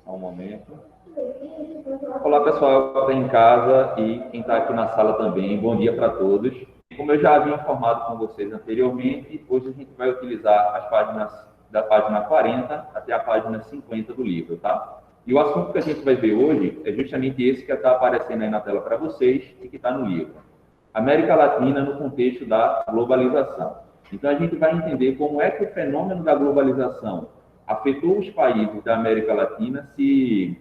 Só um momento. Olá, pessoal que está em casa e quem está aqui na sala também. Bom dia para todos. Como eu já havia informado com vocês anteriormente, hoje a gente vai utilizar as páginas da página 40 até a página 50 do livro, tá? E o assunto que a gente vai ver hoje é justamente esse que está aparecendo aí na tela para vocês e que está no livro. América Latina no contexto da globalização. Então, a gente vai entender como é que o fenômeno da globalização afetou os países da América Latina, se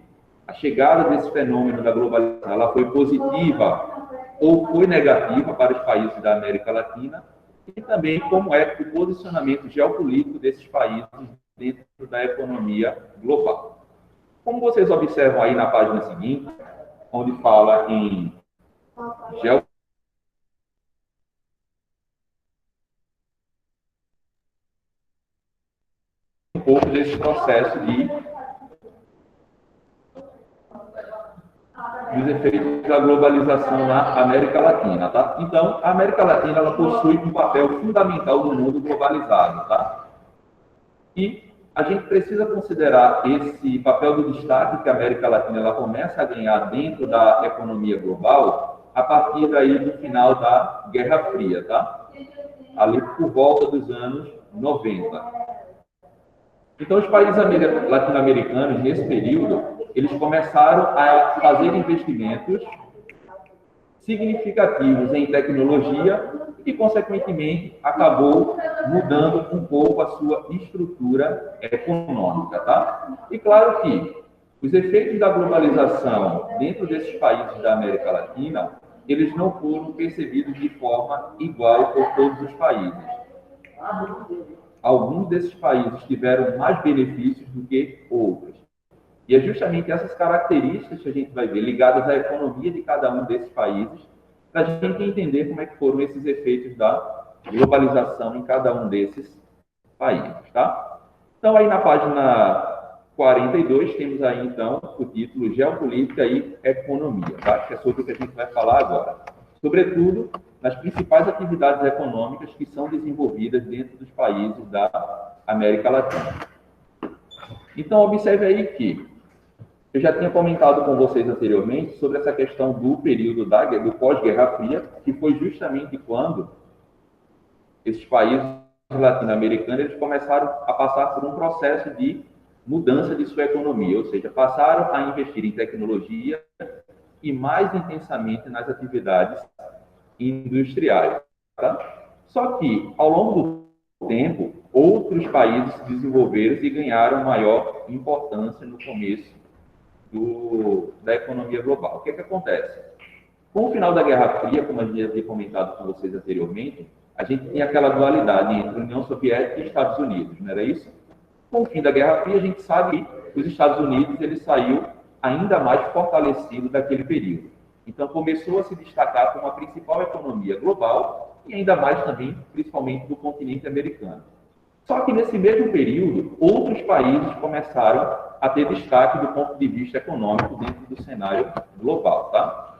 a chegada desse fenômeno da globalização ela foi positiva ou foi negativa para os países da América Latina, e também como é o posicionamento geopolítico desses países dentro da economia global. Como vocês observam aí na página seguinte, onde fala em geopolítica, um pouco desse processo dos efeitos da globalização na América Latina, tá? Então, a América Latina ela possui um papel fundamental no mundo globalizado, tá? E a gente precisa considerar esse papel do destaque que a América Latina ela começa a ganhar dentro da economia global a partir daí do final da Guerra Fria, tá? Ali por volta dos anos 90. Então, os países latino-americanos, nesse período, eles começaram a fazer investimentos significativos em tecnologia e, consequentemente, acabou mudando um pouco a sua estrutura econômica, tá? E claro que os efeitos da globalização dentro desses países da América Latina, eles não foram percebidos de forma igual por todos os países. Alguns desses países tiveram mais benefícios do que outros. E é justamente essas características que a gente vai ver ligadas à economia de cada um desses países, para a gente entender como é que foram esses efeitos da globalização em cada um desses países, tá? Então, aí na página 42, temos aí, então, o título Geopolítica e Economia, tá? Que é sobre o que a gente vai falar agora. Sobretudo, nas principais atividades econômicas que são desenvolvidas dentro dos países da América Latina. Então, observe aí que eu já tinha comentado com vocês anteriormente sobre essa questão do período do pós-Guerra Fria, que foi justamente quando esses países latino-americanos eles começaram a passar por um processo de mudança de sua economia, ou seja, passaram a investir em tecnologia e mais intensamente nas atividades industriais. Tá? Só que, ao longo do tempo, outros países se desenvolveram e ganharam maior importância no começo da economia global. O que é que acontece? Com o final da Guerra Fria, como a gente já havia comentado com vocês anteriormente, a gente tinha aquela dualidade entre União Soviética e Estados Unidos, não era isso? Com o fim da Guerra Fria, a gente sabe que os Estados Unidos ele saiu ainda mais fortalecido daquele período. Então, começou a se destacar como a principal economia global e ainda mais também, principalmente, do continente americano. Só que nesse mesmo período, outros países começaram a ter destaque do ponto de vista econômico dentro do cenário global, tá?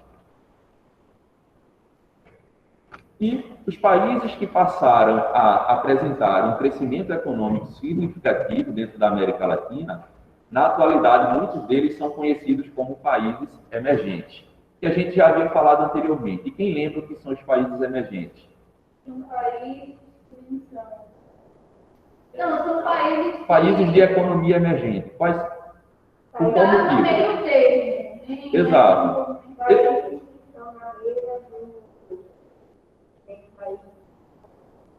E os países que passaram a apresentar um crescimento econômico significativo dentro da América Latina, na atualidade, muitos deles são conhecidos como países emergentes, que a gente já havia falado anteriormente. E quem lembra o que são os países emergentes? Um país não, são países... Países de economia emergente. Quais? Por qual motivo? Exato.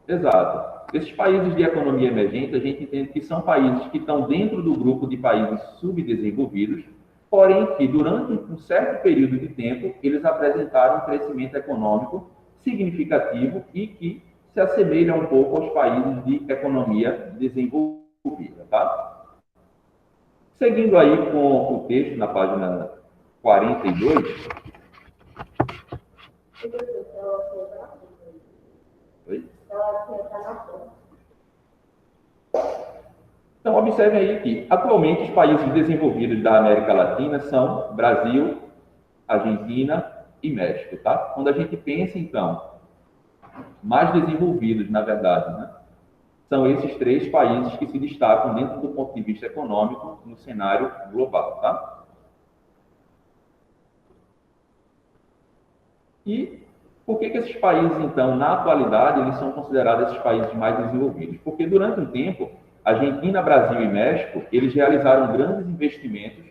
Exato. Esses países de economia emergente, a gente entende que são países que estão dentro do grupo de países subdesenvolvidos, porém que durante um certo período de tempo, eles apresentaram um crescimento econômico significativo e que se assemelha um pouco aos países de economia desenvolvida, tá? Seguindo aí com o texto na página 42. Oi? Então, observem aí que, atualmente, os países desenvolvidos da América Latina são Brasil, Argentina e México, tá? Quando a gente pensa, então, mais desenvolvidos, na verdade, né? São esses 3 países que se destacam dentro do ponto de vista econômico no cenário global, tá? E por que esses países, então, na atualidade, eles são considerados esses países mais desenvolvidos? Porque durante um tempo, Argentina, Brasil e México, eles realizaram grandes investimentos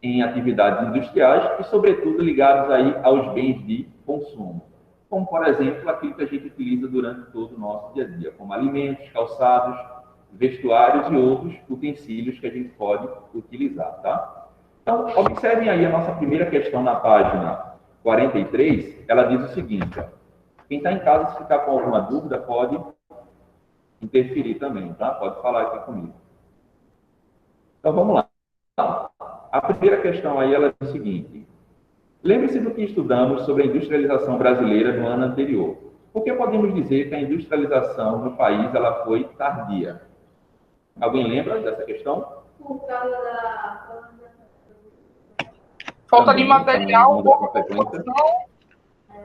em atividades industriais e, sobretudo, ligados aí aos bens de consumo, como, por exemplo, aquilo que a gente utiliza durante todo o nosso dia a dia, como alimentos, calçados, vestuários e outros utensílios que a gente pode utilizar, tá? Então, observem aí a nossa primeira questão na página 43, ela diz o seguinte, ó, quem está em casa, se ficar com alguma dúvida, pode interferir também, tá? Pode falar aqui comigo. Então, vamos lá. A primeira questão aí, ela diz o seguinte, lembre-se do que estudamos sobre a industrialização brasileira no ano anterior. Por que podemos dizer que a industrialização no país ela foi tardia? Alguém lembra dessa questão? Por causa da Falta Também, de material, também, pouca população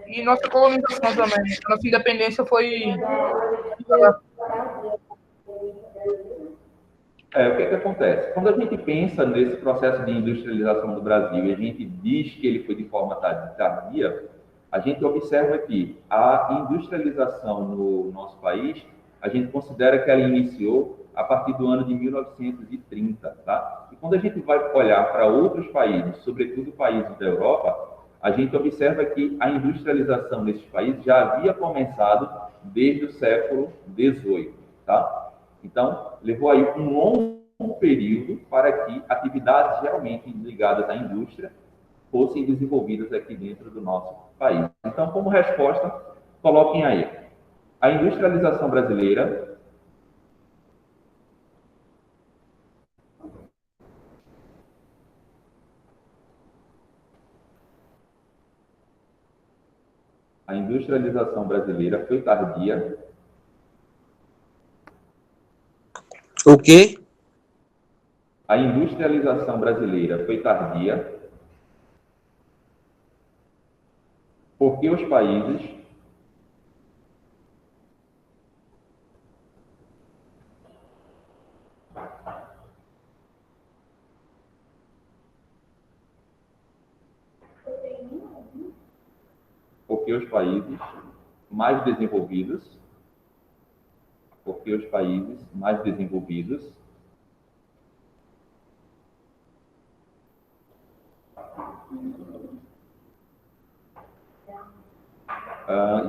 e nossa colonização também. Nossa independência foi... O que acontece? Quando a gente pensa nesse processo de industrialização do Brasil e a gente diz que ele foi de forma tardia, a gente observa que a industrialização no nosso país, a gente considera que ela iniciou a partir do ano de 1930, tá? E quando a gente vai olhar para outros países, sobretudo países da Europa, a gente observa que a industrialização desses países já havia começado desde o século XVIII, tá? Então, levou aí um longo período para que atividades realmente ligadas à indústria fossem desenvolvidas aqui dentro do nosso país. Então, como resposta, coloquem aí. A industrialização brasileira foi tardia. O quê? A industrialização brasileira foi tardia porque os países mais desenvolvidos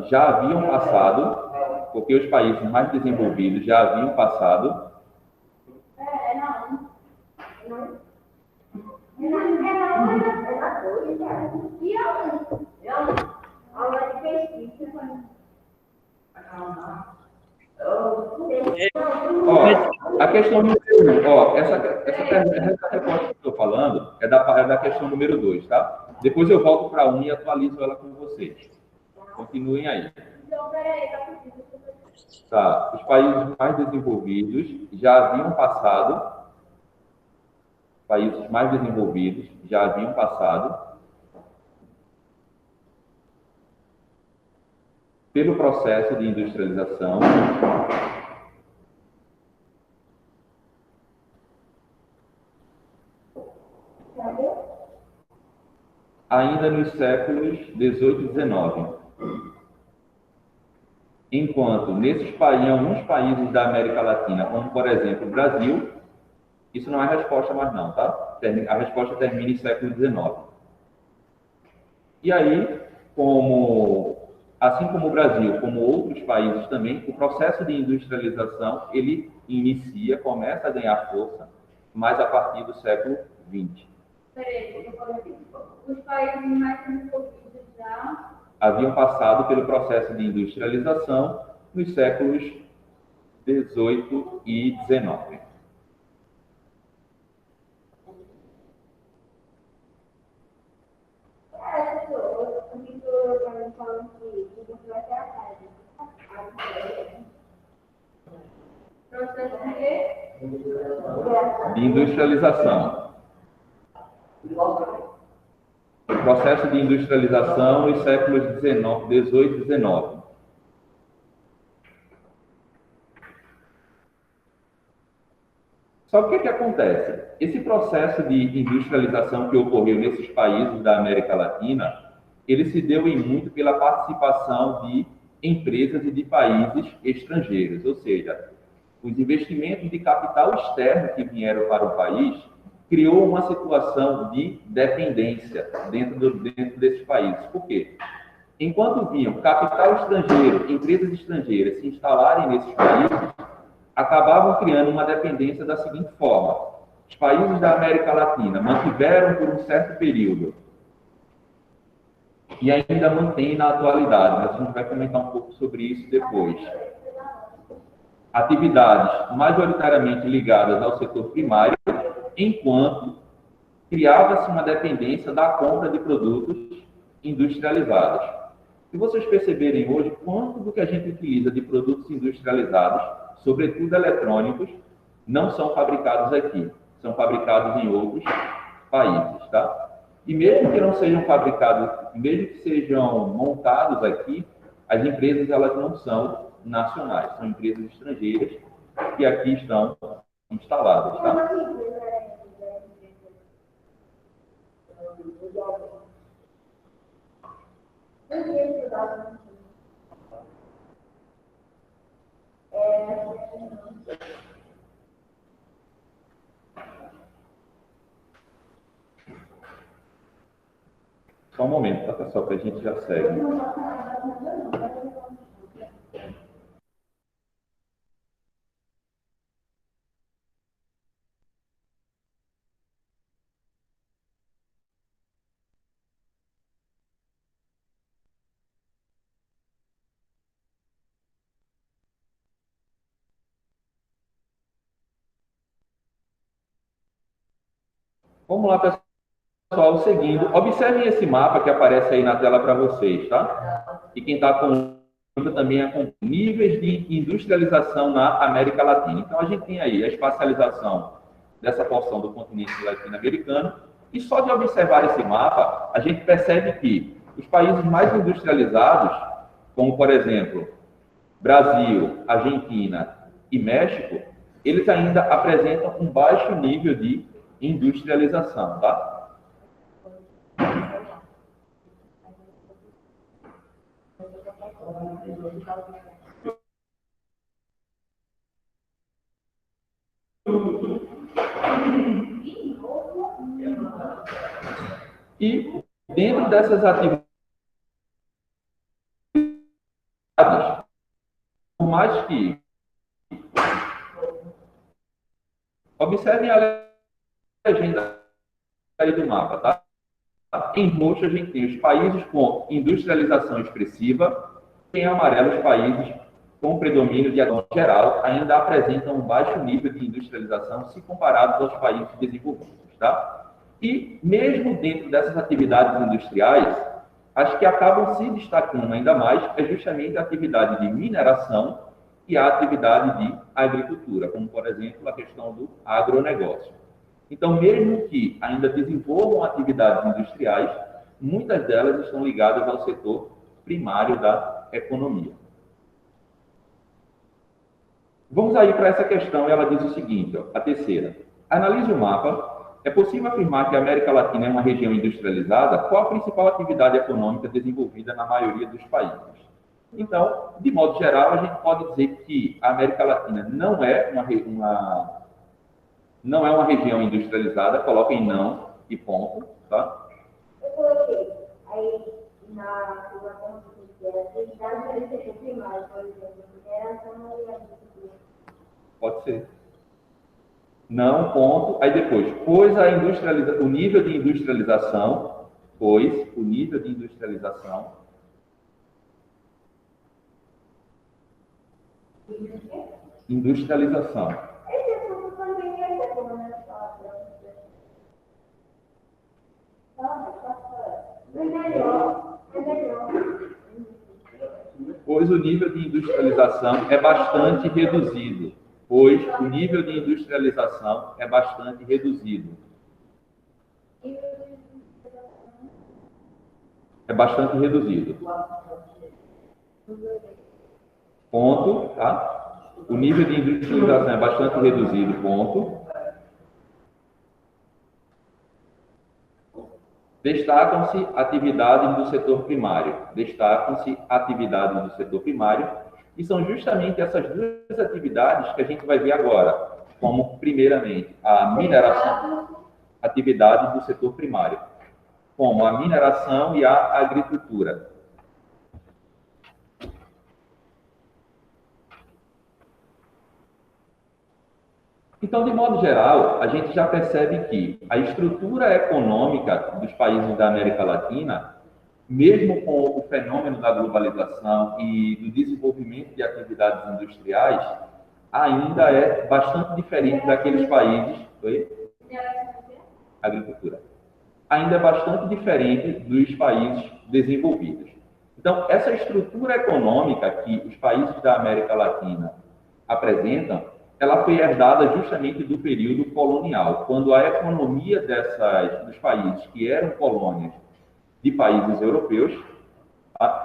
já haviam passado, porque os países mais desenvolvidos já haviam passado a questão número 1, essa resposta que eu estou falando é da questão número 2, tá? Depois eu volto para 1 e atualizo ela com vocês. Continuem aí. Tá, os países mais desenvolvidos já haviam passado, pelo processo de industrialização ainda nos séculos 18 e 19. Enquanto em alguns países da América Latina, como por exemplo o Brasil, isso não é resposta mais não, tá? A resposta termina em século 19. E aí, assim como o Brasil, como outros países também, o processo de industrialização, ele começa a ganhar força, mas a partir do século 20. Os países mais desenvolvidos já haviam passado pelo processo de industrialização nos séculos 18 e 19. De industrialização. O processo de industrialização nos séculos 18 e 19. Só que o que acontece? Esse processo de industrialização que ocorreu nesses países da América Latina, ele se deu em muito pela participação de empresas e de países estrangeiros, ou seja, os investimentos de capital externo que vieram para o país criou uma situação de dependência dentro desses países. Por quê? Enquanto vinham capital estrangeiro, empresas estrangeiras se instalarem nesses países, acabavam criando uma dependência da seguinte forma: os países da América Latina mantiveram por um certo período e ainda mantêm na atualidade, mas a gente vai comentar um pouco sobre isso depois. Atividades majoritariamente ligadas ao setor primário, enquanto criava-se uma dependência da compra de produtos industrializados. Se vocês perceberem hoje, quanto do que a gente utiliza de produtos industrializados, sobretudo eletrônicos, não são fabricados aqui, são fabricados em outros países, tá? E mesmo que não sejam fabricados, mesmo que sejam montados aqui, as empresas elas não são nacionais, são empresas estrangeiras que aqui estão instaladas, tá? Só um momento, tá, pessoal, que a gente já segue. Vamos lá, pessoal, seguindo. Observem esse mapa que aparece aí na tela para vocês, tá? E quem está com também é com níveis de industrialização na América Latina. Então, a gente tem aí a espacialização dessa porção do continente latino-americano, e só de observar esse mapa, a gente percebe que os países mais industrializados, como, por exemplo, Brasil, Argentina e México, eles ainda apresentam um baixo nível de industrialização, tá? E dentro dessas atividades, por mais que observem a legenda aí do mapa, tá? Em roxo a gente tem os países com industrialização expressiva, em amarelo os países com predomínio de agro geral ainda apresentam um baixo nível de industrialização se comparados aos países desenvolvidos, tá? E mesmo dentro dessas atividades industriais, as que acabam se destacando ainda mais é justamente a atividade de mineração e a atividade de agricultura, como, por exemplo, a questão do agronegócio. Então, mesmo que ainda desenvolvam atividades industriais, muitas delas estão ligadas ao setor primário da economia. Vamos aí para essa questão, ela diz o seguinte, ó, a terceira. Analise o mapa. É possível afirmar que a América Latina é uma região industrializada? Qual a principal atividade econômica desenvolvida na maioria dos países? Então, de modo geral, a gente pode dizer que a América Latina não é uma região industrializada, coloca em não e ponto, tá? Eu coloquei aí na conta que é atividade do setor primário, por exemplo, mineração e agricultura. Pode ser. Não, ponto. Aí depois, pois o nível de industrialização, industrialização. Esse assunto também é bom, né? É melhor. Pois o nível de industrialização é bastante reduzido. É bastante reduzido. Ponto, tá? O nível de industrialização é bastante reduzido, ponto. Destacam-se atividades do setor primário. Destacam-se atividades do setor primário, e são justamente essas duas atividades que a gente vai ver agora, como, primeiramente, a mineração, atividade do setor primário, como a mineração e a agricultura. Então, de modo geral, a gente já percebe que a estrutura econômica dos países da América Latina, mesmo com o fenômeno da globalização e do desenvolvimento de atividades industriais, ainda é bastante diferente daqueles países... Oi? Agricultura. Ainda é bastante diferente dos países desenvolvidos. Então, essa estrutura econômica que os países da América Latina apresentam, ela foi herdada justamente do período colonial, quando a economia dos países que eram colônias de países europeus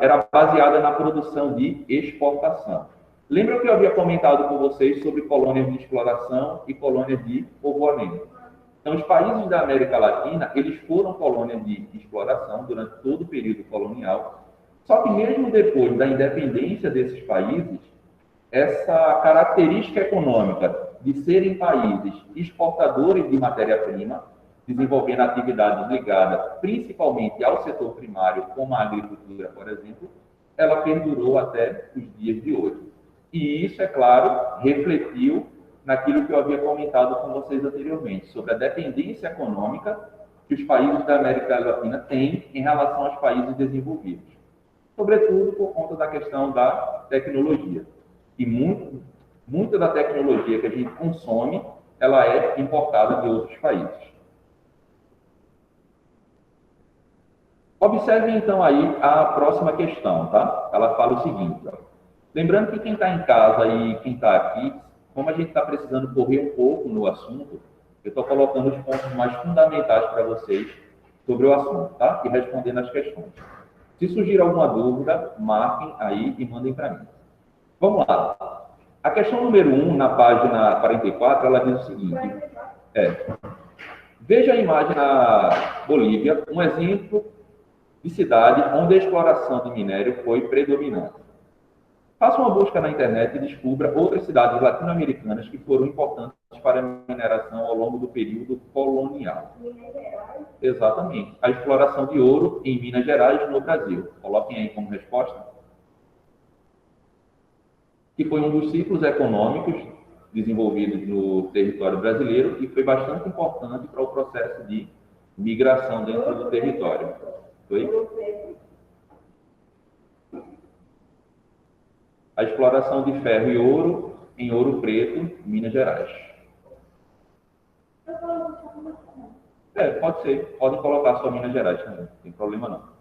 era baseada na produção de exportação. Lembra que eu havia comentado com vocês sobre colônias de exploração e colônias de povoamento? Então, os países da América Latina, eles foram colônias de exploração durante todo o período colonial, só que mesmo depois da independência desses países, essa característica econômica de serem países exportadores de matéria-prima, desenvolvendo atividades ligadas principalmente ao setor primário, como a agricultura, por exemplo, ela perdurou até os dias de hoje. E isso, é claro, refletiu naquilo que eu havia comentado com vocês anteriormente, sobre a dependência econômica que os países da América Latina têm em relação aos países desenvolvidos. Sobretudo por conta da questão da tecnologia. E muita da tecnologia que a gente consome, ela é importada de outros países. Observem, então, aí a próxima questão, tá? Ela fala o seguinte, ó. Lembrando que quem está em casa e quem está aqui, como a gente está precisando correr um pouco no assunto, eu estou colocando os pontos mais fundamentais para vocês sobre o assunto, tá? E respondendo as questões. Se surgir alguma dúvida, marquem aí e mandem para mim. Vamos lá. A questão número 1, na página 44, ela diz o seguinte. Veja a imagem na Bolívia, um exemplo de cidade onde a exploração de minério foi predominante. Faça uma busca na internet e descubra outras cidades latino-americanas que foram importantes para a mineração ao longo do período colonial. Minas Gerais. Exatamente. A exploração de ouro em Minas Gerais, no Brasil. Coloquem aí como resposta. Que foi um dos ciclos econômicos desenvolvidos no território brasileiro e foi bastante importante para o processo de migração dentro do território. Foi? A exploração de ferro e ouro em Ouro Preto, Minas Gerais. Pode ser. Pode colocar só Minas Gerais também. Não tem problema não.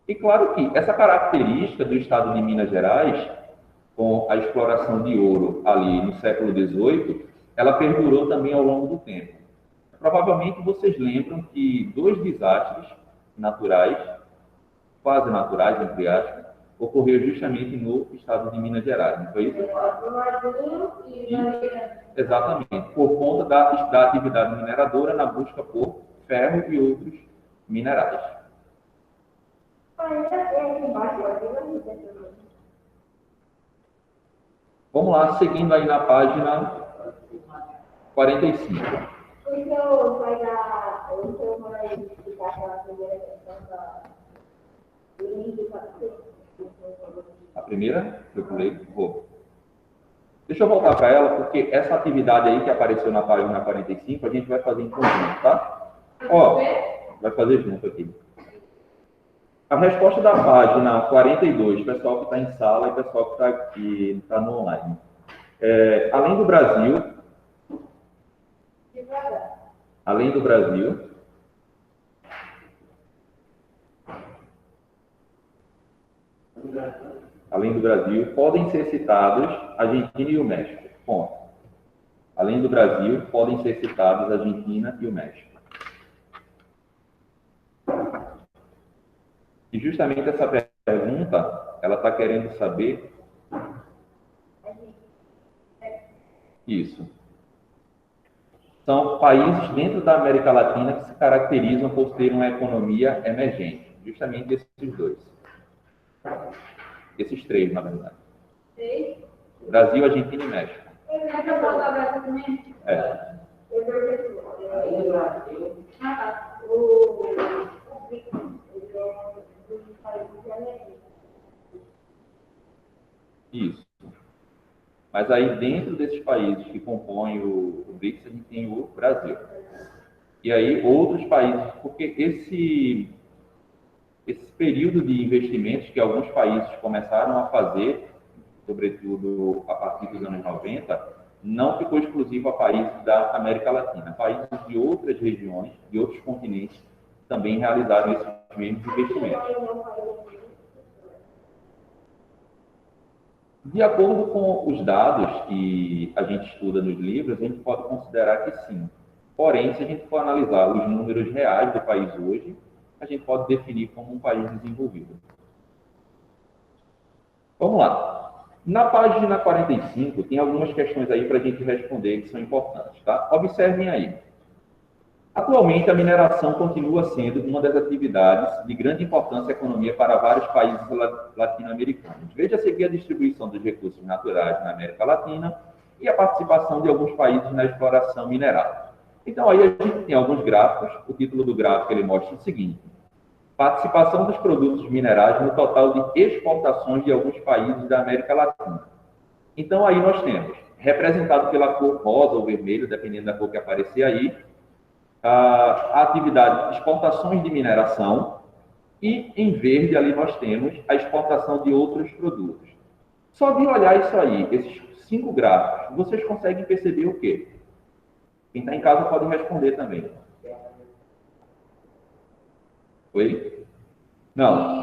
E claro que essa característica do estado de Minas Gerais, com a exploração de ouro ali no século XVIII, ela perdurou também ao longo do tempo. Provavelmente vocês lembram que 2 desastres naturais, quase naturais, entre aspas, ocorreram justamente no estado de Minas Gerais, não foi isso? Exatamente, por conta da atividade mineradora na busca por ferro e outros minerais. Vamos lá, seguindo aí na página 45. Então, vai explicar aquela primeira questão do índio para A primeira? Eu pulei? Vou. Deixa eu voltar para ela, porque essa atividade aí que apareceu na página 45, a gente vai fazer em conjunto, tá? Ó, vai fazer junto aqui. A resposta da página 42, pessoal que está em sala e pessoal que está aqui, está no online. Além do Brasil, podem ser citados Argentina e o México. Ponto. Além do Brasil, podem ser citados a Argentina e o México. E justamente essa pergunta, ela está querendo saber... Isso. São países dentro da América Latina que se caracterizam por ter uma economia emergente. Justamente esses dois. Esses três, na verdade. Brasil, Argentina e México. É. Isso. Mas aí, dentro desses países que compõem o BRICS, a gente tem o Brasil. E aí, outros países, porque esse período de investimentos que alguns países começaram a fazer, sobretudo a partir dos anos 90, não ficou exclusivo a países da América Latina. Países de outras regiões, de outros continentes, também realizaram esses mesmos investimentos. De acordo com os dados que a gente estuda nos livros, a gente pode considerar que sim. Porém, se a gente for analisar os números reais do país hoje, a gente pode definir como um país desenvolvido. Vamos lá. Na página 45, tem algumas questões aí para a gente responder que são importantes, tá? Observem aí. Atualmente, a mineração continua sendo uma das atividades de grande importância à economia para vários países latino-americanos. Veja a seguir a distribuição dos recursos naturais na América Latina e a participação de alguns países na exploração mineral. Então, aí a gente tem alguns gráficos. O título do gráfico ele mostra o seguinte: participação dos produtos minerais no total de exportações de alguns países da América Latina. Então, aí nós temos, representado pela cor rosa ou vermelho, dependendo da cor que aparecer aí, a atividade de exportações de mineração, e em verde ali nós temos a exportação de outros produtos. Só de olhar isso aí, esses 5 gráficos, vocês conseguem perceber o quê? Quem está em casa pode responder também. Oi? Não.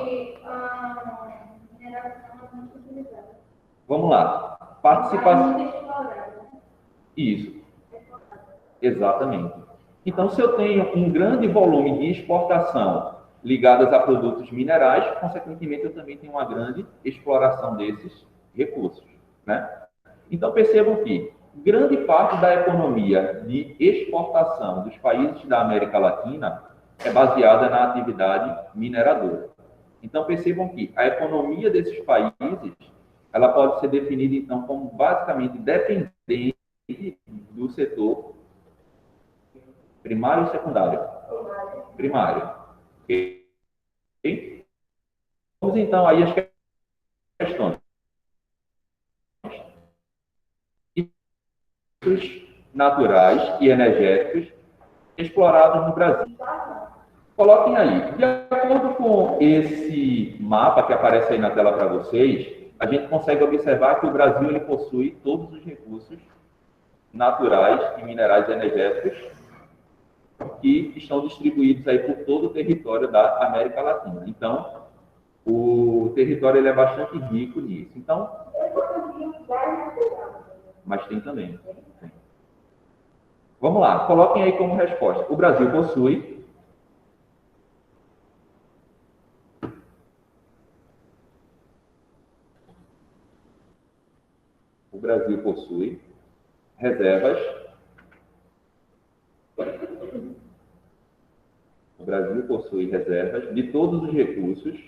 Vamos lá. Participação. Isso. Exatamente. Então, se eu tenho um grande volume de exportação ligadas a produtos minerais, consequentemente, eu também tenho uma grande exploração desses recursos, né? Então, percebam que grande parte da economia de exportação dos países da América Latina é baseada na atividade mineradora. Então, percebam que a economia desses países, ela pode ser definida, então, como basicamente dependente do setor primário e secundário? Primário. Ok? Vamos, então, aí as questões. Naturais e energéticos explorados no Brasil. Coloquem aí. De acordo com esse mapa que aparece aí na tela para vocês, a gente consegue observar que o Brasil ele possui todos os recursos naturais e minerais energéticos que estão distribuídos aí por todo o território da América Latina. Então, o território ele é bastante rico nisso. Então, mas tem também. Tem. Vamos lá, coloquem aí como resposta. O Brasil possui reservas. O Brasil possui reservas de todos os recursos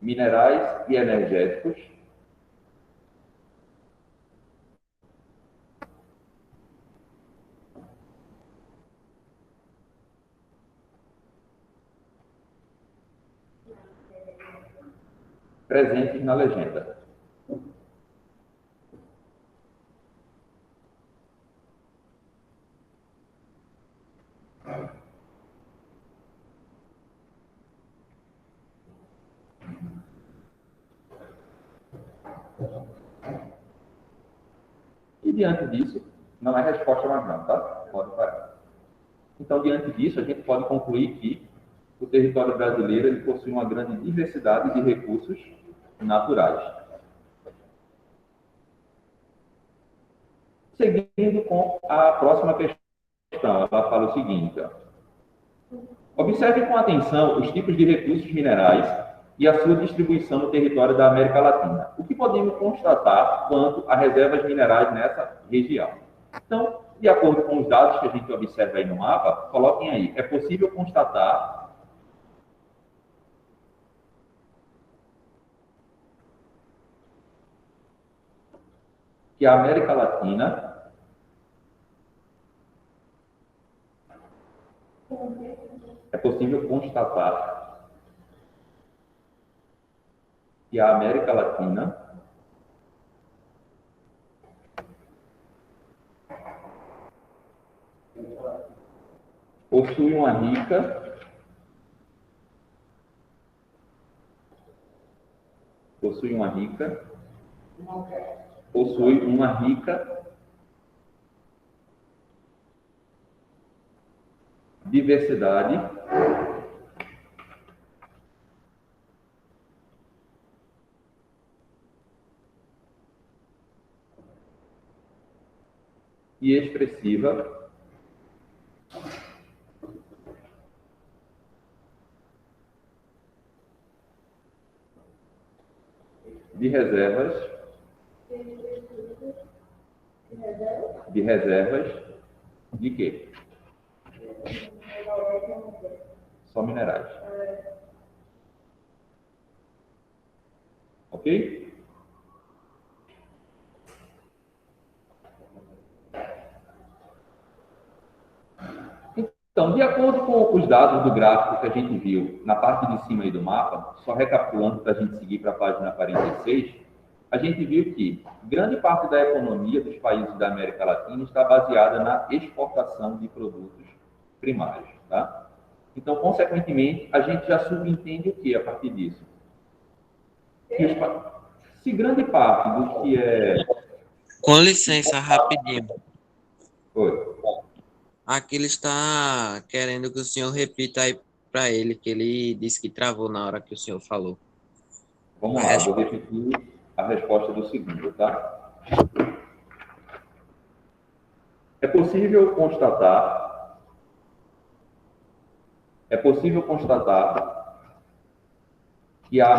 minerais e energéticos presentes na legenda. E diante disso, não é resposta mais não, tá? Pode parar. Então, diante disso, a gente pode concluir que o território brasileiro ele possui uma grande diversidade de recursos naturais. Seguindo com a próxima questão, ela fala o seguinte: ó. Observe com atenção os tipos de recursos minerais e a sua distribuição no território da América Latina. O que podemos constatar quanto a reservas minerais nessa região? Então, de acordo com os dados que a gente observa aí no mapa, coloquem aí, é possível constatar que a América Latina é possível constatar que a América Latina possui uma rica diversidade e expressiva de reservas de quê? Só minerais. Ok? Então, de acordo com os dados do gráfico que a gente viu na parte de cima aí do mapa, só recapitulando para a gente seguir para a página 46, a gente viu que grande parte da economia dos países da América Latina está baseada na exportação de produtos primários, tá? Então, consequentemente, a gente já subentende o que a partir disso? Se grande parte do que é... Com licença, rapidinho. Oi. Aqui ele está querendo que o senhor repita aí para ele, que ele disse que travou na hora que o senhor falou. Vamos lá, vou repetir a resposta do segundo, tá? É possível constatar que a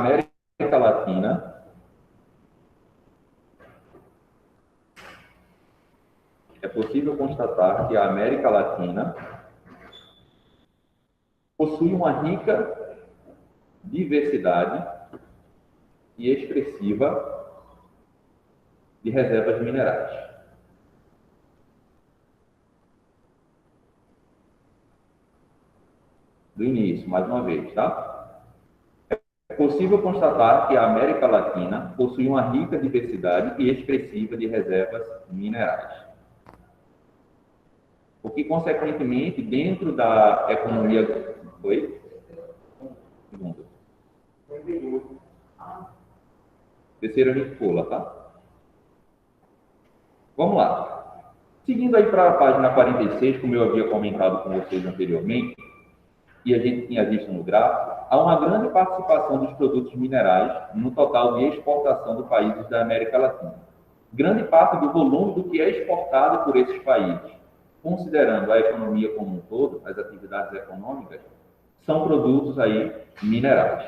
América Latina possui uma rica diversidade e expressiva de reservas minerais. Do início, mais uma vez, tá? É possível constatar que a América Latina possui uma rica diversidade e expressiva de reservas minerais. O que, consequentemente, dentro da economia... Oi? Segundo. Terceiro a gente pula, tá? Vamos lá. Seguindo aí para a página 46, como eu havia comentado com vocês anteriormente, e a gente tinha visto no gráfico, há uma grande participação dos produtos minerais no total de exportação dos países da América Latina. Grande parte do volume do que é exportado por esses países, considerando a economia como um todo, as atividades econômicas, são produtos aí minerais.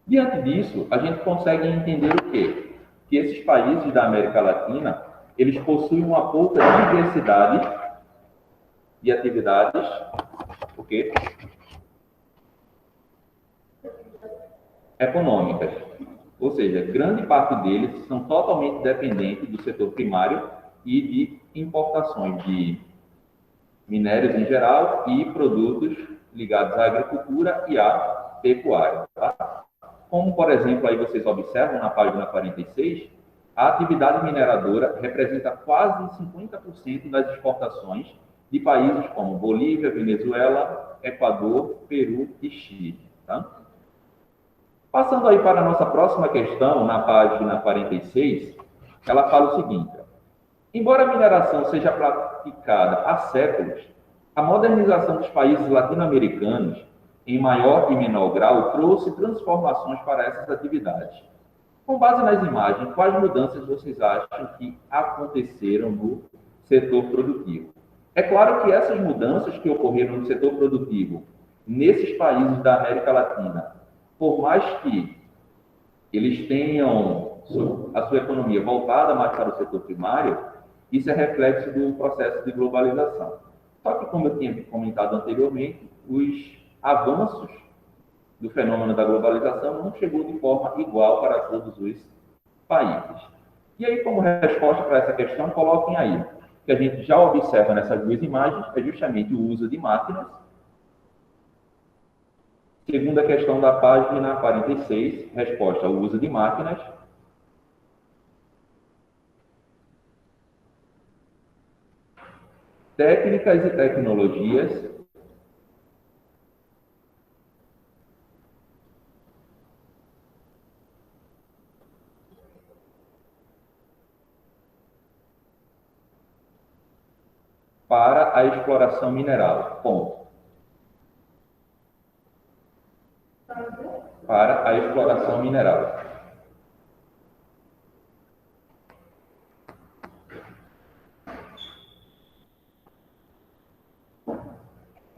Diante disso, a gente consegue entender o quê? Que esses países da América Latina, eles possuem uma pouca diversidade de atividades, o quê? Econômicas. Ou seja, grande parte deles são totalmente dependentes do setor primário e de importações de minérios em geral e produtos ligados à agricultura e à pecuária. Tá? Como, por exemplo, aí vocês observam na página 46, a atividade mineradora representa quase 50% das exportações de países como Bolívia, Venezuela, Equador, Peru e Chile. Tá? Passando aí para a nossa próxima questão, na página 46, ela fala o seguinte: embora a mineração seja praticada há séculos, a modernização dos países latino-americanos, em maior e menor grau, trouxe transformações para essas atividades. Com base nas imagens, quais mudanças vocês acham que aconteceram no setor produtivo? É claro que essas mudanças que ocorreram no setor produtivo nesses países da América Latina, por mais que eles tenham a sua economia voltada mais para o setor primário, isso é reflexo do processo de globalização. Só que, como eu tinha comentado anteriormente, os avanços do fenômeno da globalização não chegou de forma igual para todos os países. E aí, como resposta para essa questão, coloquem aí, o que a gente já observa nessas duas imagens é justamente o uso de máquinas. Segunda questão da página 46, resposta ao uso de máquinas. Técnicas e tecnologias para a exploração mineral. Ponto. Para a exploração mineral.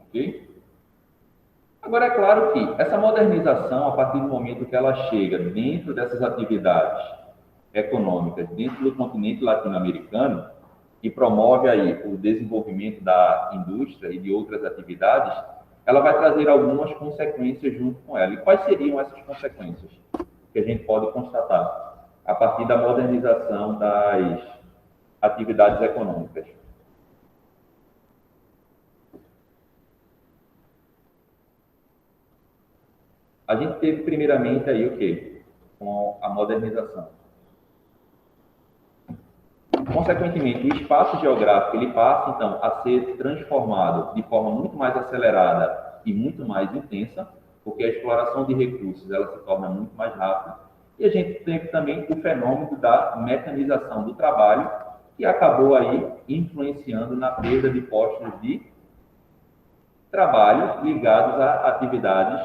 Ok? Agora, é claro que essa modernização, a partir do momento que ela chega dentro dessas atividades econômicas, dentro do continente latino-americano, e promove aí o desenvolvimento da indústria e de outras atividades, ela vai trazer algumas consequências junto com ela. E quais seriam essas consequências que a gente pode constatar a partir da modernização das atividades econômicas? A gente teve primeiramente aí o quê? Com a modernização. Consequentemente, o espaço geográfico ele passa, então, a ser transformado de forma muito mais acelerada e muito mais intensa, porque a exploração de recursos ela se torna muito mais rápida. E a gente tem também o fenômeno da mecanização do trabalho, que acabou aí influenciando na perda de postos de trabalho ligados a atividades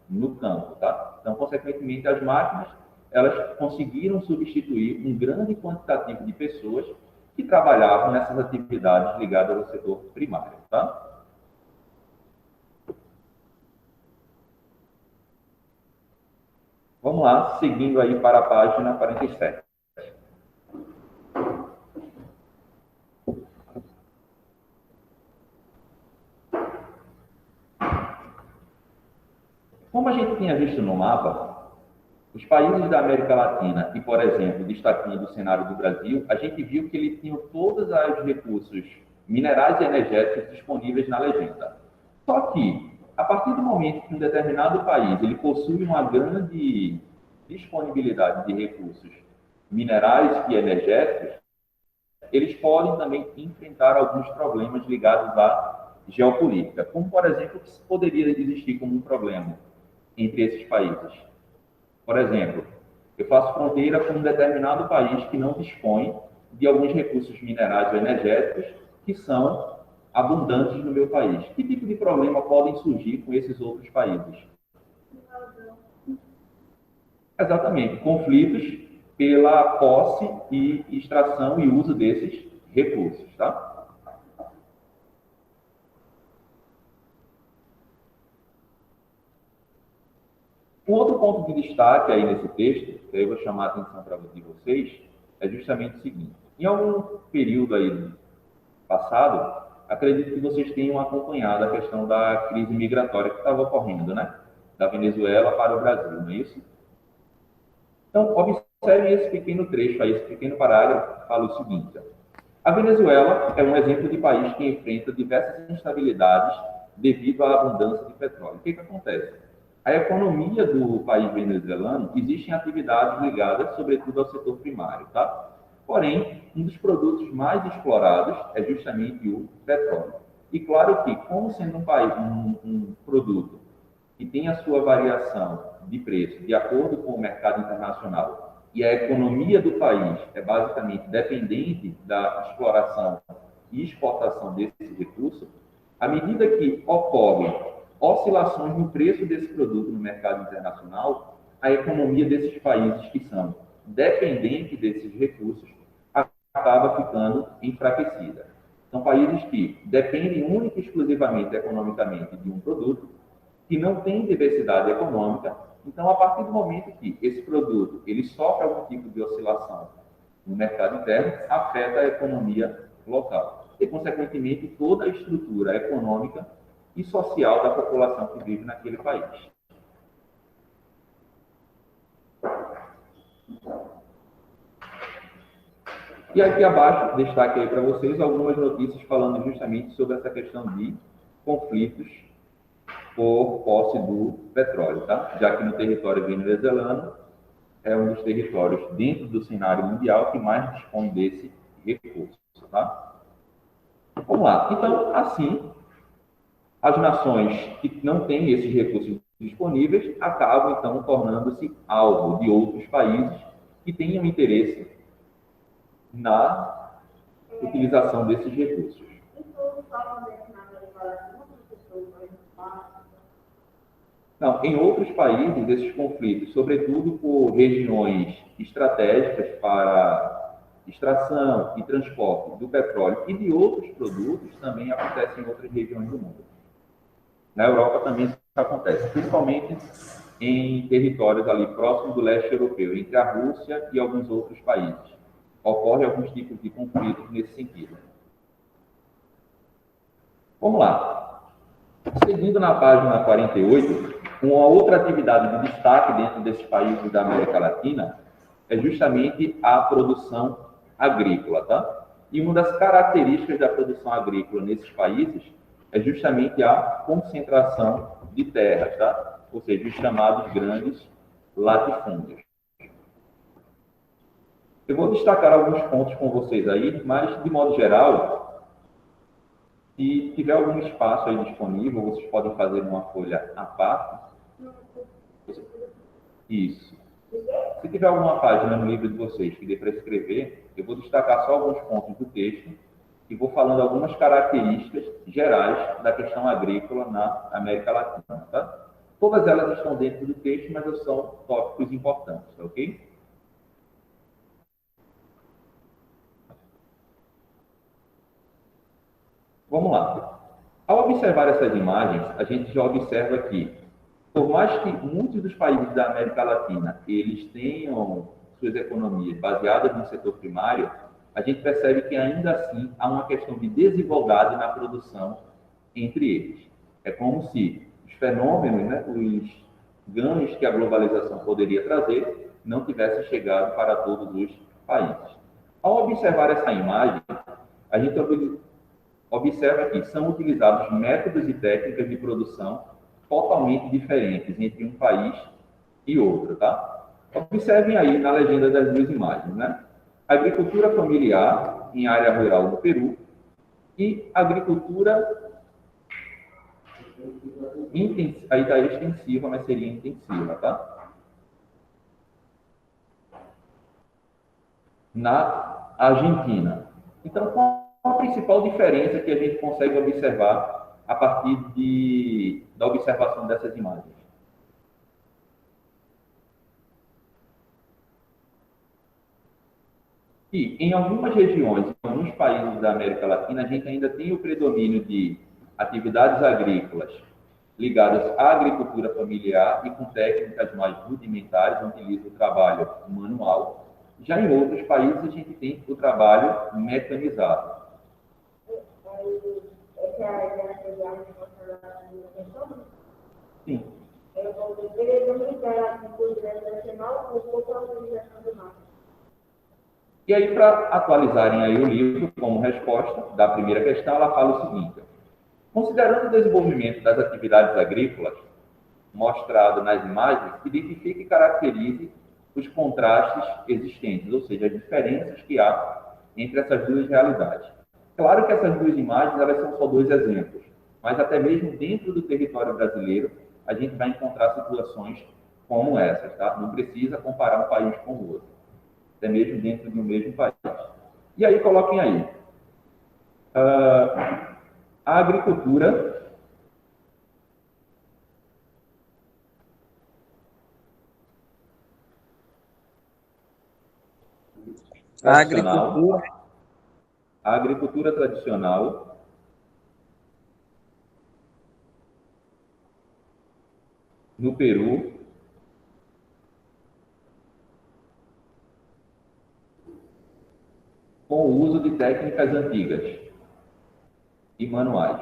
no campo, tá? Então, consequentemente, as máquinas elas conseguiram substituir um grande quantitativo de pessoas que trabalhavam nessas atividades ligadas ao setor primário, tá? Vamos lá, seguindo aí para a página 47. Como a gente tinha visto no mapa, os países da América Latina, e, por exemplo, destacando o cenário do Brasil, a gente viu que eles tinham todos os recursos minerais e energéticos disponíveis na legenda. Só que, a partir do momento que um determinado país ele possui uma grande disponibilidade de recursos minerais e energéticos, eles podem também enfrentar alguns problemas ligados à geopolítica, como, por exemplo, o que poderia existir como um problema entre esses países. Por exemplo, eu faço fronteira com um determinado país que não dispõe de alguns recursos minerais ou energéticos que são abundantes no meu país. Que tipo de problema podem surgir com esses outros países? Exatamente, conflitos pela posse e extração e uso desses recursos, tá? Um outro ponto de destaque aí nesse texto, que eu vou chamar a atenção de vocês, é justamente o seguinte. Em algum período aí passado, acredito que vocês tenham acompanhado a questão da crise migratória que estava ocorrendo, né? Da Venezuela para o Brasil, não é isso? Então, observem esse pequeno trecho aí, esse pequeno parágrafo que fala o seguinte. A Venezuela é um exemplo de país que enfrenta diversas instabilidades devido à abundância de petróleo. O que acontece? A economia do país venezuelano existem atividades ligadas, sobretudo, ao setor primário, tá? Porém, um dos produtos mais explorados é justamente o petróleo. E claro que, como sendo um país, um produto que tem a sua variação de preço de acordo com o mercado internacional e a economia do país é basicamente dependente da exploração e exportação desses recursos, à medida que ocorrem oscilações no preço desse produto no mercado internacional, a economia desses países que são dependentes desses recursos acaba ficando enfraquecida. São países que dependem única e exclusivamente economicamente de um produto, que não tem diversidade econômica. Então, a partir do momento que esse produto ele sofre algum tipo de oscilação no mercado interno, afeta a economia local e, consequentemente, toda a estrutura econômica e social da população que vive naquele país. E aqui abaixo, destaque aí para vocês algumas notícias falando justamente sobre essa questão de conflitos por posse do petróleo, tá? Já que no território venezuelano é um dos territórios dentro do cenário mundial que mais dispõe desse recurso, tá? Vamos lá. Então, assim, as nações que não têm esses recursos disponíveis acabam, então, tornando-se alvo de outros países que tenham interesse na utilização desses recursos. Não, em outros países, esses conflitos, sobretudo por regiões estratégicas para extração e transporte do petróleo e de outros produtos, também acontecem em outras regiões do mundo. Na Europa também isso acontece, principalmente em territórios ali próximos do leste europeu, entre a Rússia e alguns outros países. Ocorre alguns tipos de conflitos nesse sentido. Vamos lá. Seguindo na página 48, uma outra atividade de destaque dentro desses países da América Latina é justamente a produção agrícola, tá? E uma das características da produção agrícola nesses países é justamente a concentração de terras, tá? Ou seja, os chamados grandes latifúndios. Eu vou destacar alguns pontos com vocês aí, mas, de modo geral, se tiver algum espaço aí disponível, vocês podem fazer uma folha à parte. Isso. Se tiver alguma página no livro de vocês que dê para escrever, eu vou destacar só alguns pontos do texto e vou falando algumas características gerais da questão agrícola na América Latina, tá? Todas elas estão dentro do texto, mas são tópicos importantes, tá ok? Vamos lá. Ao observar essas imagens, a gente já observa que, por mais que muitos dos países da América Latina eles tenham suas economias baseadas no setor primário, a gente percebe que ainda assim há uma questão de desigualdade na produção entre eles. É como se os fenômenos, né, os ganhos que a globalização poderia trazer não tivessem chegado para todos os países. Ao observar essa imagem, a gente observa que são utilizados métodos e técnicas de produção totalmente diferentes entre um país e outro, tá? Observem aí na legenda das duas imagens, né? Agricultura familiar em área rural no Peru e agricultura intensiva, aí está extensiva, mas seria intensiva, tá? Na Argentina. Então, qual a principal diferença que a gente consegue observar a partir da observação dessas imagens? E em algumas regiões, em alguns países da América Latina, a gente ainda tem o predomínio de atividades agrícolas ligadas à agricultura familiar e com técnicas mais rudimentares, onde utiliza o trabalho manual. Já em outros países, a gente tem o trabalho mecanizado. Sim. E aí, para atualizarem aí o livro, como resposta da primeira questão, ela fala o seguinte: considerando o desenvolvimento das atividades agrícolas, mostrado nas imagens, identifique e caracterize os contrastes existentes, ou seja, as diferenças que há entre essas duas realidades. Claro que essas duas imagens elas são só dois exemplos, mas até mesmo dentro do território brasileiro, a gente vai encontrar situações como essas, tá? Não precisa comparar um país com o outro, até mesmo dentro do mesmo país. E aí, coloquem aí. A agricultura A agricultura a agricultura tradicional no Peru com o uso de técnicas antigas e manuais.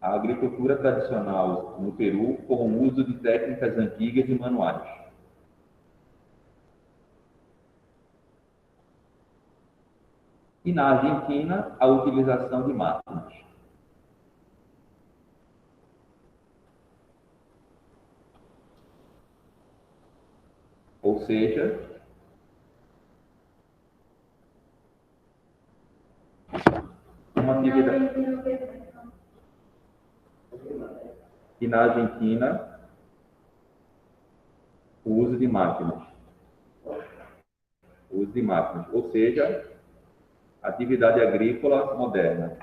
A agricultura tradicional no Peru com o uso de técnicas antigas e manuais. E na Argentina, a utilização de máquinas. Ou seja, uma atividade. E na Argentina, o uso de máquinas. O uso de máquinas, ou seja, atividade agrícola moderna.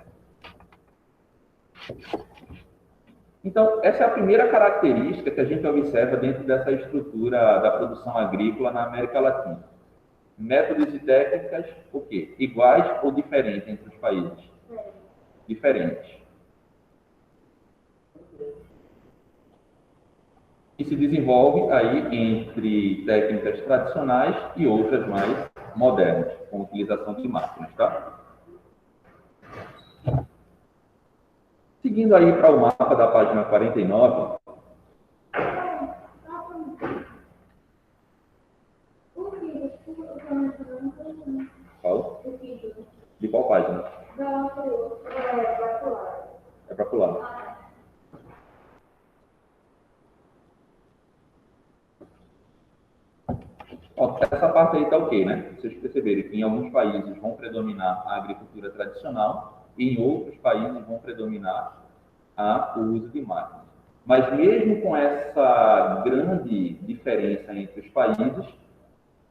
Então, essa é a primeira característica que a gente observa dentro dessa estrutura da produção agrícola na América Latina. Métodos e técnicas, o quê? Iguais ou diferentes entre os países? Diferentes. E se desenvolve aí entre técnicas tradicionais e outras mais modernas, com utilização de máquinas, tá? Seguindo aí para o mapa da página 49. Qual? De qual página? É para pular. Ó, essa parte aí está ok, né? Vocês perceberam que em alguns países vão predominar a agricultura tradicional e em outros países vão predominar o uso de máquinas. Mas mesmo com essa grande diferença entre os países,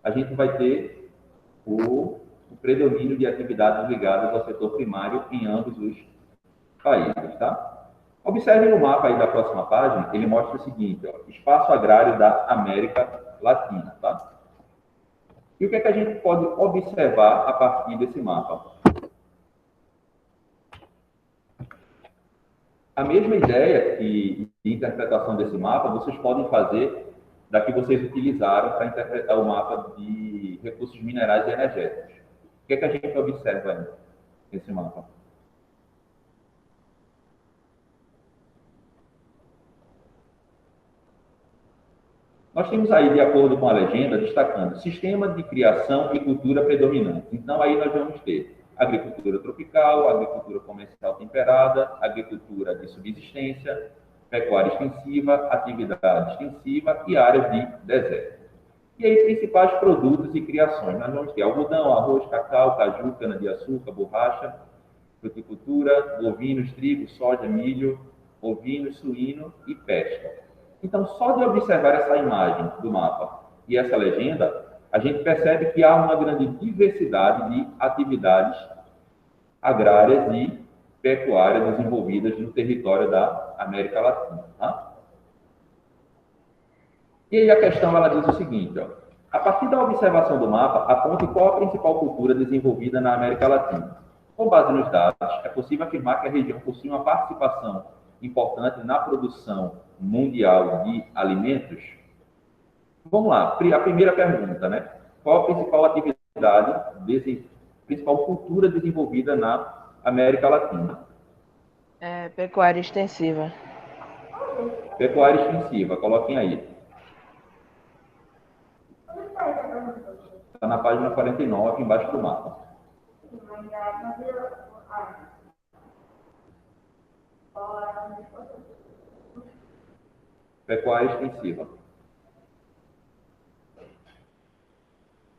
a gente vai ter o predomínio de atividades ligadas ao setor primário em ambos os países, tá? Observe no mapa aí da próxima página, ele mostra o seguinte, ó, espaço agrário da América Latina, tá? E o que é que a gente pode observar a partir desse mapa? A mesma ideia de interpretação desse mapa, vocês podem fazer da que vocês utilizaram para interpretar o mapa de recursos minerais e energéticos. O que é que a gente observa aí nesse mapa? Nós temos aí, de acordo com a legenda, destacando sistema de criação e cultura predominante. Então, aí nós vamos ter agricultura tropical, agricultura comercial temperada, agricultura de subsistência, pecuária extensiva, atividade extensiva e áreas de deserto. E aí, principais produtos e criações. Nós vamos ter algodão, arroz, cacau, caju, cana-de-açúcar, borracha, fruticultura, bovinos, trigo, soja, milho, ovino, suíno e pesca. Então, só de observar essa imagem do mapa e essa legenda, a gente percebe que há uma grande diversidade de atividades agrárias e pecuárias desenvolvidas no território da América Latina. Tá? E aí a questão ela diz o seguinte, ó, a partir da observação do mapa, aponte qual a principal cultura desenvolvida na América Latina. Com base nos dados, é possível afirmar que a região possui uma participação importante na produção mundial de alimentos? Vamos lá, a primeira pergunta, né? Qual a principal atividade, principal cultura desenvolvida na América Latina? Pecuária extensiva. Pecuária extensiva, coloquem aí. Está na página 49, embaixo do mapa. Pecuária extensiva.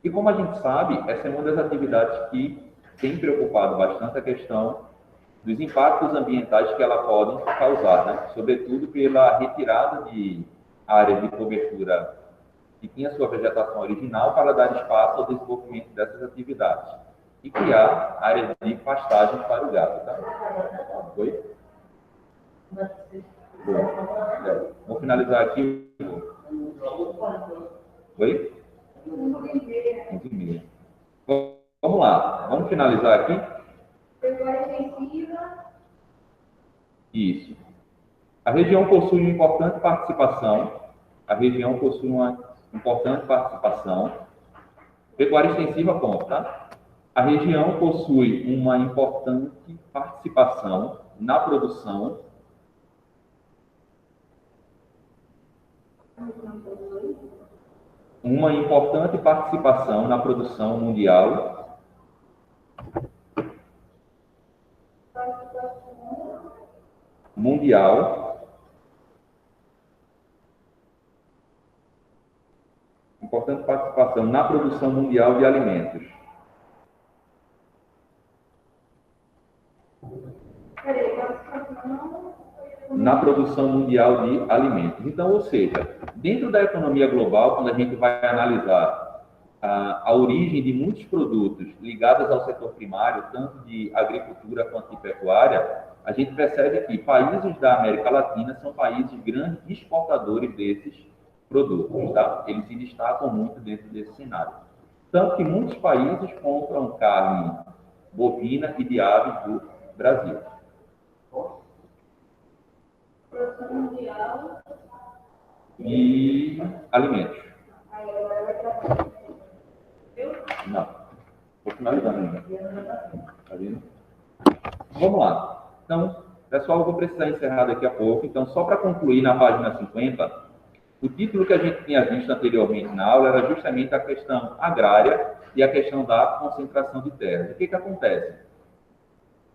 E como a gente sabe, essa é uma das atividades que tem preocupado bastante a questão dos impactos ambientais que ela pode causar, né? Sobretudo pela retirada de áreas de cobertura que tinha sua vegetação original para dar espaço ao desenvolvimento dessas atividades e criar áreas de pastagem para o gado. Tá? Oi? Vou finalizar aqui. Oi? 11h30. Vamos lá, vamos finalizar aqui? Pecuária extensiva. Isso. A região possui uma importante participação. A região possui uma importante participação. Pecuária extensiva, ponto, tá? A região possui uma importante participação na produção. Uma importante participação na produção mundial. Importante participação na produção mundial de alimentos. Na produção mundial de alimentos. Então, ou seja, dentro da economia global, quando a gente vai analisar a origem de muitos produtos ligados ao setor primário, tanto de agricultura quanto de pecuária, a gente percebe que países da América Latina são países grandes exportadores desses produtos, tá? Eles se destacam muito dentro desse cenário. Tanto que muitos países compram carne bovina e de aves do Brasil. Produção mundial. E alimentos. Aí agora vai trabalhar. Não. Vou finalizando ainda. Tá vendo? Vamos lá. Então, pessoal, eu vou precisar encerrar daqui a pouco. Então, só para concluir na página 50, o título que a gente tinha visto anteriormente na aula era justamente a questão agrária e a questão da concentração de terras. O que acontece?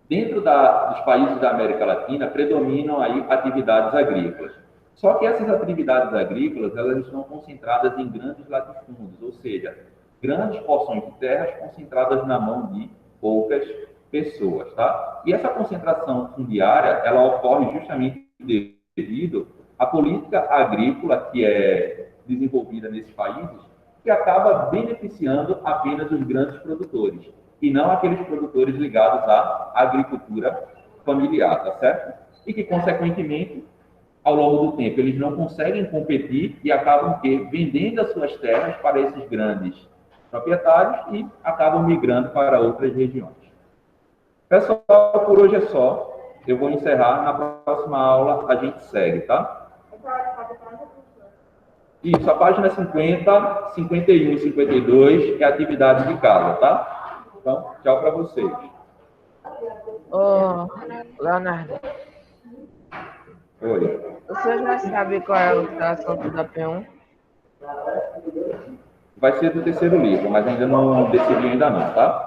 Dentro dos países da América Latina, predominam aí atividades agrícolas. Só que essas atividades agrícolas, elas estão concentradas em grandes latifúndios, ou seja, grandes porções de terras concentradas na mão de poucas pessoas, tá? E essa concentração fundiária, ela ocorre justamente devido à política agrícola que é desenvolvida nesses países, que acaba beneficiando apenas os grandes produtores, e não aqueles produtores ligados à agricultura familiar, tá certo? E que, consequentemente, ao longo do tempo, eles não conseguem competir e acabam vendendo as suas terras para esses grandes proprietários e acabam migrando para outras regiões. Pessoal, por hoje é só. Eu vou encerrar. Na próxima aula a gente segue, tá? Isso, a página 50, 51 e 52 é atividade de casa, tá? Então, tchau para vocês. Ô, Leonardo, Oi. você já sabe qual é o assunto da P1? Vai ser do terceiro livro, mas ainda não decidi ainda não, tá?